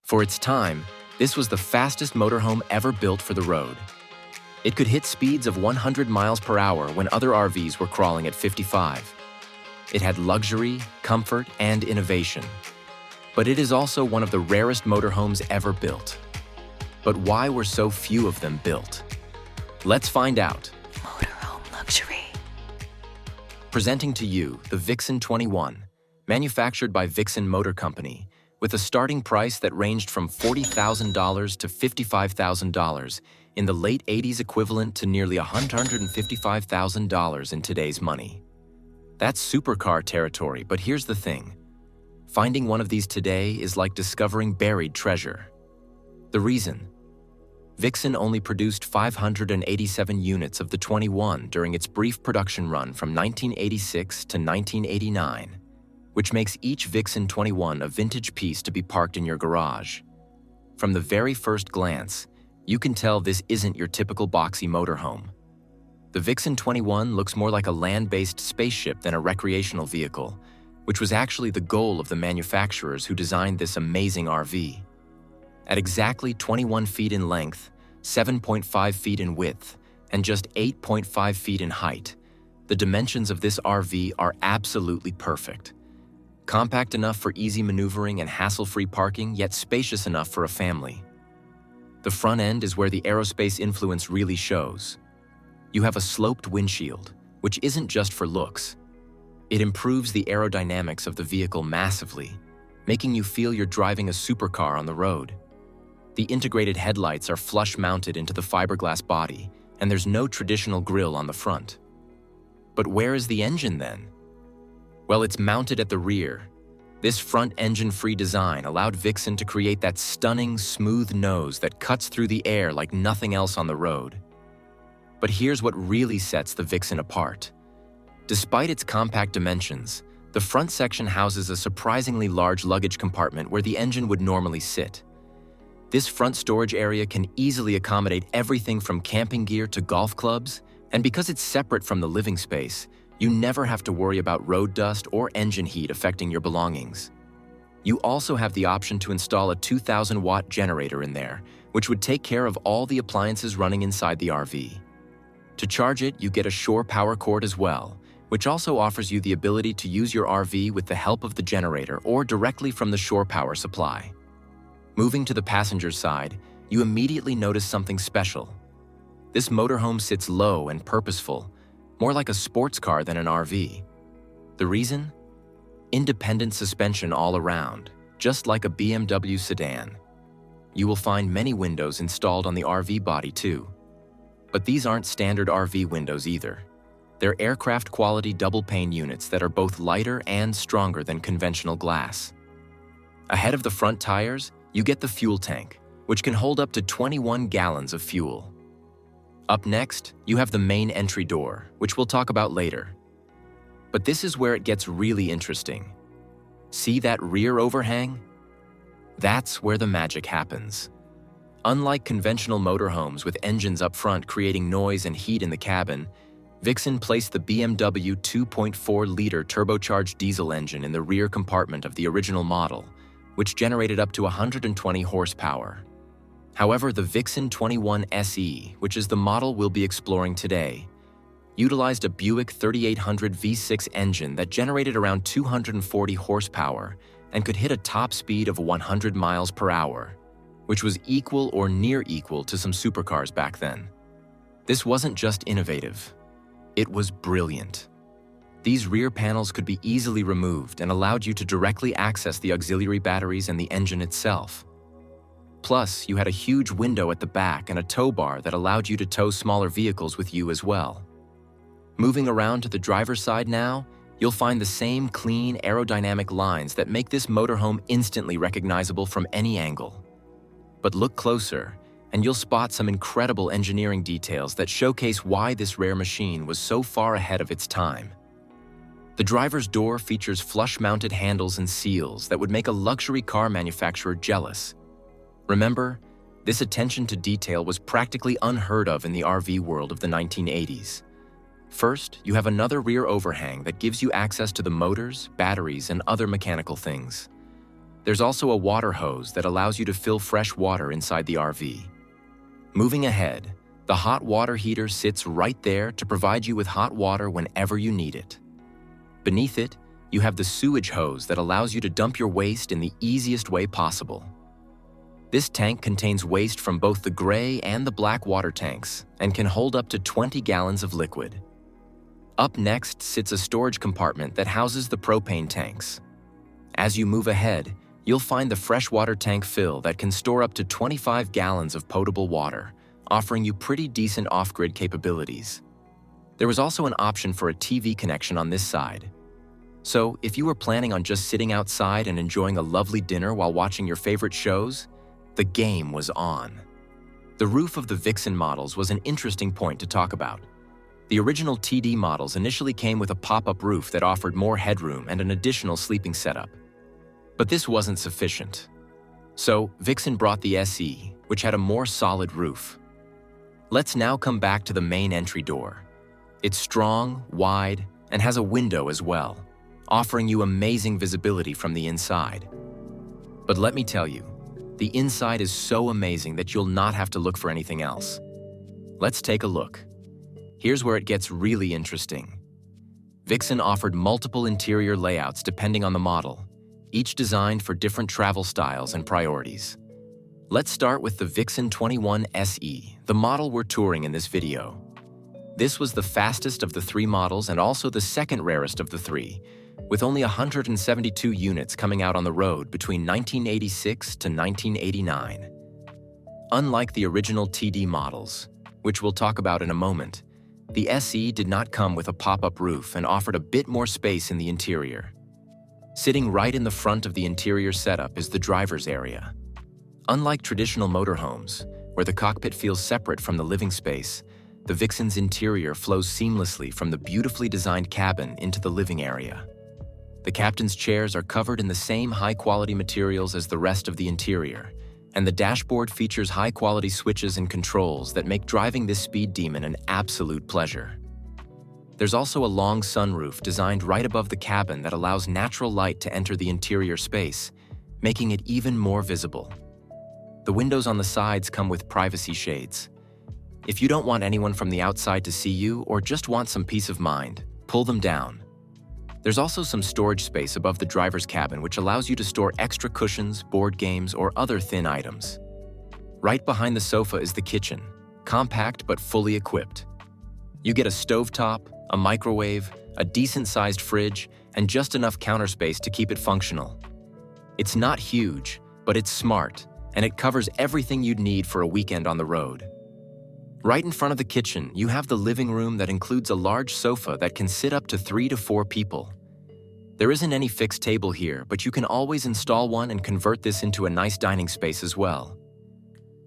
For its time, this was the fastest motorhome ever built for the road. It could hit speeds of 100 miles per hour when other RVs were crawling at 55. It had luxury, comfort, and innovation. But it is also one of the rarest motorhomes ever built. But why were so few of them built? Let's find out. Motorhome luxury. Presenting to you the Vixen 21, manufactured by Vixen Motor Company, with a starting price that ranged from $40,000 to $55,000, in the late 80s equivalent to nearly $155,000 in today's money. That's supercar territory, but here's the thing. Finding one of these today is like discovering buried treasure. The reason? Vixen only produced 587 units of the 21 during its brief production run from 1986 to 1989, which makes each Vixen 21 a vintage piece to be parked in your garage. From the very first glance, you can tell this isn't your typical boxy motorhome. The Vixen 21 looks more like a land-based spaceship than a recreational vehicle, which was actually the goal of the manufacturers who designed this amazing RV. At exactly 21 feet in length, 7.5 feet in width, and just 8.5 feet in height, the dimensions of this RV are absolutely perfect. Compact enough for easy maneuvering and hassle-free parking, yet spacious enough for a family. The front end is where the aerospace influence really shows. You have a sloped windshield, which isn't just for looks. It improves the aerodynamics of the vehicle massively, making you feel you're driving a supercar on the road. The integrated headlights are flush-mounted into the fiberglass body, and there's no traditional grille on the front. But where is the engine then? Well, it's mounted at the rear. This front engine-free design allowed Vixen to create that stunning, smooth nose that cuts through the air like nothing else on the road. But here's what really sets the Vixen apart. Despite its compact dimensions, the front section houses a surprisingly large luggage compartment where the engine would normally sit. This front storage area can easily accommodate everything from camping gear to golf clubs, and because it's separate from the living space, you never have to worry about road dust or engine heat affecting your belongings. You also have the option to install a 2,000-watt generator in there, which would take care of all the appliances running inside the RV. To charge it, you get a shore power cord as well, which also offers you the ability to use your RV with the help of the generator or directly from the shore power supply. Moving to the passenger side, you immediately notice something special. This motorhome sits low and purposeful, more like a sports car than an RV. The reason? Independent suspension all around, just like a BMW sedan. You will find many windows installed on the RV body too. But these aren't standard RV windows either. They're aircraft-quality double-pane units that are both lighter and stronger than conventional glass. Ahead of the front tires, you get the fuel tank, which can hold up to 21 gallons of fuel. Up next, you have the main entry door, which we'll talk about later. But this is where it gets really interesting. See that rear overhang? That's where the magic happens. Unlike conventional motorhomes with engines up front creating noise and heat in the cabin, Vixen placed the BMW 2.4-liter turbocharged diesel engine in the rear compartment of the original model, which generated up to 120 horsepower. However, the Vixen 21 SE, which is the model we'll be exploring today, utilized a Buick 3800 V6 engine that generated around 240 horsepower and could hit a top speed of 100 miles per hour, which was equal or near equal to some supercars back then. This wasn't just innovative, it was brilliant. These rear panels could be easily removed and allowed you to directly access the auxiliary batteries and the engine itself. Plus, you had a huge window at the back and a tow bar that allowed you to tow smaller vehicles with you as well. Moving around to the driver's side now, you'll find the same clean, aerodynamic lines that make this motorhome instantly recognizable from any angle. But look closer, and you'll spot some incredible engineering details that showcase why this rare machine was so far ahead of its time. The driver's door features flush-mounted handles and seals that would make a luxury car manufacturer jealous. Remember, this attention to detail was practically unheard of in the RV world of the 1980s. First, you have another rear overhang that gives you access to the motors, batteries, and other mechanical things. There's also a water hose that allows you to fill fresh water inside the RV. Moving ahead, the hot water heater sits right there to provide you with hot water whenever you need it. Beneath it, you have the sewage hose that allows you to dump your waste in the easiest way possible. This tank contains waste from both the gray and the black water tanks and can hold up to 20 gallons of liquid. Up next sits a storage compartment that houses the propane tanks. As you move ahead, you'll find the freshwater tank fill that can store up to 25 gallons of potable water, offering you pretty decent off-grid capabilities. There was also an option for a TV connection on this side. So, if you were planning on just sitting outside and enjoying a lovely dinner while watching your favorite shows, the game was on. The roof of the Vixen models was an interesting point to talk about. The original TD models initially came with a pop-up roof that offered more headroom and an additional sleeping setup. But this wasn't sufficient. So, Vixen brought the SE, which had a more solid roof. Let's now come back to the main entry door. It's strong, wide, and has a window as well, offering you amazing visibility from the inside. But let me tell you, the inside is so amazing that you'll not have to look for anything else. Let's take a look. Here's where it gets really interesting. Vixen offered multiple interior layouts depending on the model, each designed for different travel styles and priorities. Let's start with the Vixen M21 SE, the model we're touring in this video. This was the fastest of the three models and also the second rarest of the three, with only 172 units coming out on the road between 1986 to 1989. Unlike the original TD models, which we'll talk about in a moment, the SE did not come with a pop-up roof and offered a bit more space in the interior. Sitting right in the front of the interior setup is the driver's area. Unlike traditional motorhomes, where the cockpit feels separate from the living space, the Vixen's interior flows seamlessly from the beautifully designed cabin into the living area. The captain's chairs are covered in the same high-quality materials as the rest of the interior, and the dashboard features high-quality switches and controls that make driving this speed demon an absolute pleasure. There's also a long sunroof designed right above the cabin that allows natural light to enter the interior space, making it even more visible. The windows on the sides come with privacy shades. If you don't want anyone from the outside to see you or just want some peace of mind, pull them down. There's also some storage space above the driver's cabin which allows you to store extra cushions, board games, or other thin items. Right behind the sofa is the kitchen, compact but fully equipped. You get a stovetop, a microwave, a decent-sized fridge, and just enough counter space to keep it functional. It's not huge, but it's smart, and it covers everything you'd need for a weekend on the road. Right in front of the kitchen, you have the living room that includes a large sofa that can sit up to 3 to 4 people. There isn't any fixed table here, but you can always install one and convert this into a nice dining space as well.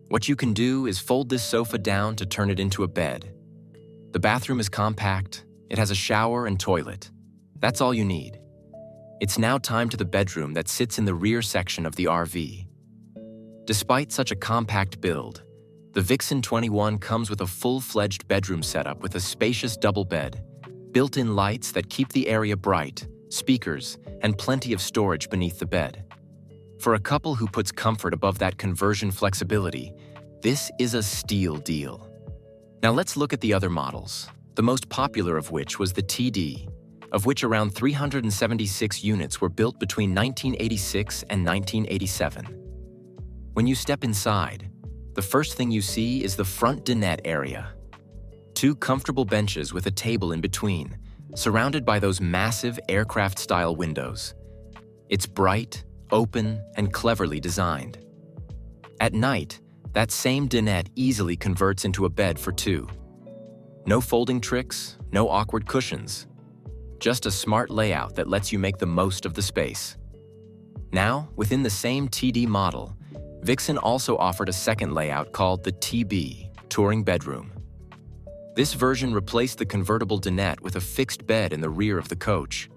What you can do is fold this sofa down to turn it into a bed. The bathroom is compact, it has a shower and toilet. That's all you need. It's now time to the bedroom that sits in the rear section of the RV. Despite such a compact build, the Vixen M21 comes with a full-fledged bedroom setup with a spacious double bed, built-in lights that keep the area bright, speakers, and plenty of storage beneath the bed. For a couple who puts comfort above that conversion flexibility, this is a steal deal. Now let's look at the other models, the most popular of which was the TD, of which around 376 units were built between 1986 and 1987. When you step inside, the first thing you see is the front dinette area. 2 comfortable benches with a table in between, surrounded by those massive aircraft-style windows. It's bright, open, and cleverly designed. At night, that same dinette easily converts into a bed for 2. No folding tricks, no awkward cushions. Just a smart layout that lets you make the most of the space. Now, within the same TD model, Vixen also offered a second layout called the TB, Touring Bedroom. This version replaced the convertible dinette with a fixed bed in the rear of the coach.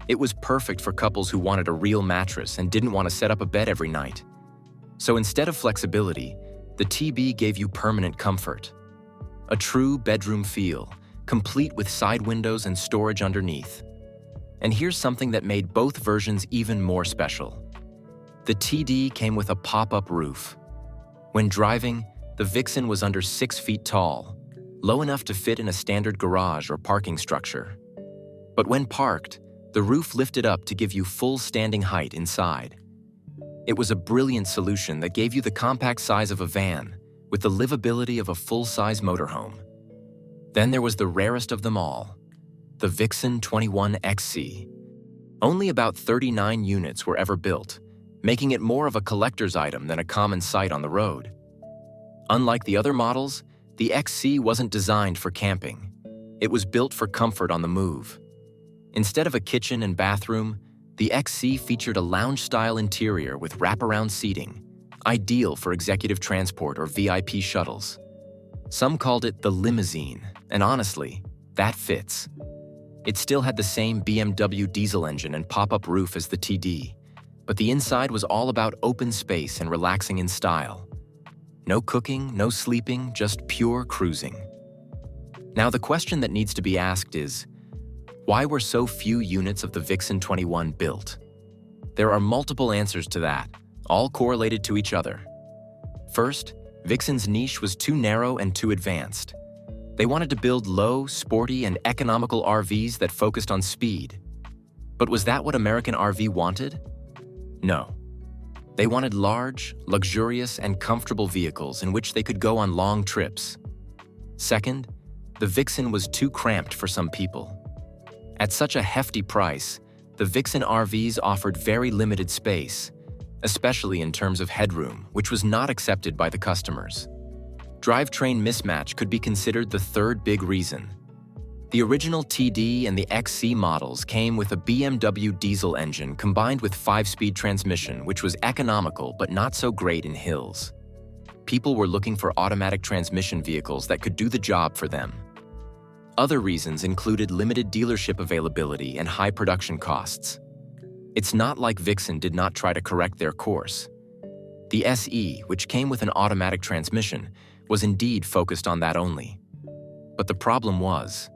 It was perfect for couples who wanted a real mattress and didn't want to set up a bed every night. So instead of flexibility, the TB gave you permanent comfort. A true bedroom feel, complete with side windows and storage underneath. And here's something that made both versions even more special. The TD came with a pop-up roof. When driving, the Vixen was under 6 feet tall, low enough to fit in a standard garage or parking structure. But when parked, the roof lifted up to give you full standing height inside. It was a brilliant solution that gave you the compact size of a van with the livability of a full-size motorhome. Then there was the rarest of them all, the Vixen M21 XC. Only about 39 units were ever built, making it more of a collector's item than a common sight on the road. Unlike the other models, the XC wasn't designed for camping. It was built for comfort on the move. Instead of a kitchen and bathroom, the XC featured a lounge-style interior with wraparound seating, ideal for executive transport or VIP shuttles. Some called it the limousine, and honestly, that fits. It still had the same BMW diesel engine and pop-up roof as the TD, but the inside was all about open space and relaxing in style. No cooking, no sleeping, just pure cruising. Now the question that needs to be asked is, why were so few units of the Vixen M21 built? There are multiple answers to that, all correlated to each other. First, Vixen's niche was too narrow and too advanced. They wanted to build low, sporty, and economical RVs that focused on speed. But was that what American RV wanted? No. They wanted large, luxurious, and comfortable vehicles in which they could go on long trips. Second, the Vixen was too cramped for some people. At such a hefty price, the Vixen RVs offered very limited space, especially in terms of headroom, which was not accepted by the customers. Drivetrain mismatch could be considered the third big reason. The original TD and the XC models came with a BMW diesel engine combined with 5-speed transmission, which was economical but not so great in hills. People were looking for automatic transmission vehicles that could do the job for them. Other reasons included limited dealership availability and high production costs. It's not like Vixen did not try to correct their course. The SE, which came with an automatic transmission, was indeed focused on that only. But the problem was,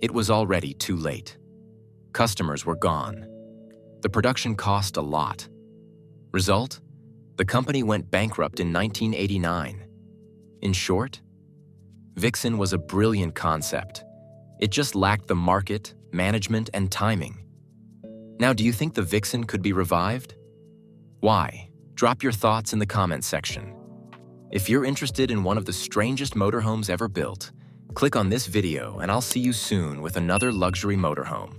it was already too late. Customers were gone. The production cost a lot. Result? The company went bankrupt in 1989. In short, Vixen was a brilliant concept. It just lacked the market, management, and timing. Now, do you think the Vixen could be revived? Why? Drop your thoughts in the comments section. If you're interested in one of the strangest motorhomes ever built, click on this video and I'll see you soon with another luxury motorhome.